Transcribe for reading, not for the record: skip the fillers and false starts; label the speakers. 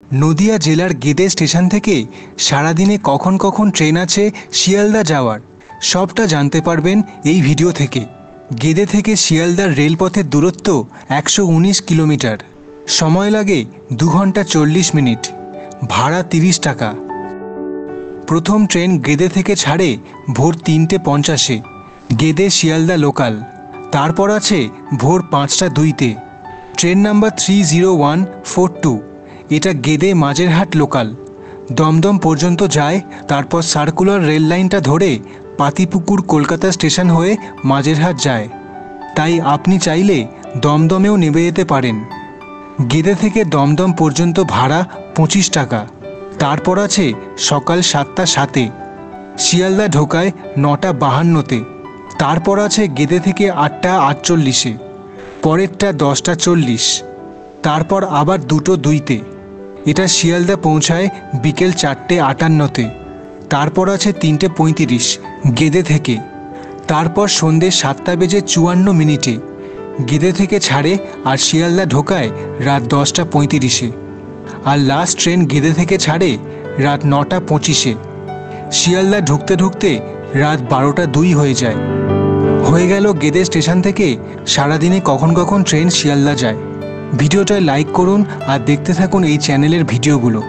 Speaker 1: নদিয়া জেলার গেদে স্টেশন থেকে সারাদিনে কখন কখন ট্রেন আছে শিয়ালদা যাওয়ার সবটা জানতে পারবেন এই ভিডিও থেকে। গেদে থেকে শিয়ালদার রেলপথের দূরত্ব 119 কিলোমিটার, সময় লাগে 2 ঘন্টা 40 মিনিট, ভাড়া 30 টাকা। প্রথম ট্রেন গেদে থেকে ছাড়ে ভোর 3:50-এ, গেদে শিয়ালদা লোকাল। তারপর আছে ভোর 5:02-তে ট্রেন নাম্বার 30142, এটা গেদে মাঝেরহাট লোকাল, দমদম পর্যন্ত যায়। তারপর সার্কুলার রেল লাইনটা ধরে পাতিপুকুর কলকাতা স্টেশন হয়ে মাঝেরহাট যায়। তাই আপনি চাইলে দমদমেও নেমে যেতে পারেন। গেদে থেকে দমদম পর্যন্ত ভাড়া 25 টাকা। তারপর আছে সকাল 7:07-এ, শিয়ালদা ঢোকায় 9:52-তে। তারপর আছে গেদে থেকে 8:48-এ, পরেরটা 10:40। তারপর আবার 2:02-তে, এটা শিয়ালদা পৌঁছায় বিকেল 4:58-তে। তারপর আছে 3:35 গেদে থেকে। তারপর সন্ধ্যে 7:54 গেদে থেকে ছাড়ে আর শিয়ালদা ঢোকায় রাত 10:35-এ। আর লাস্ট ট্রেন গেদে থেকে ছাড়ে রাত 9:25-এ। শিয়ালদা ঢুকতে ঢুকতে রাত 12:02 হয়ে যায়। হয়ে গেল গেদে স্টেশন থেকে সারাদিনে কখন কখন ট্রেন শিয়ালদা যায়। ভিডিওটা লাইক করুন আর দেখতে থাকুন এই চ্যানেলের ভিডিওগুলো।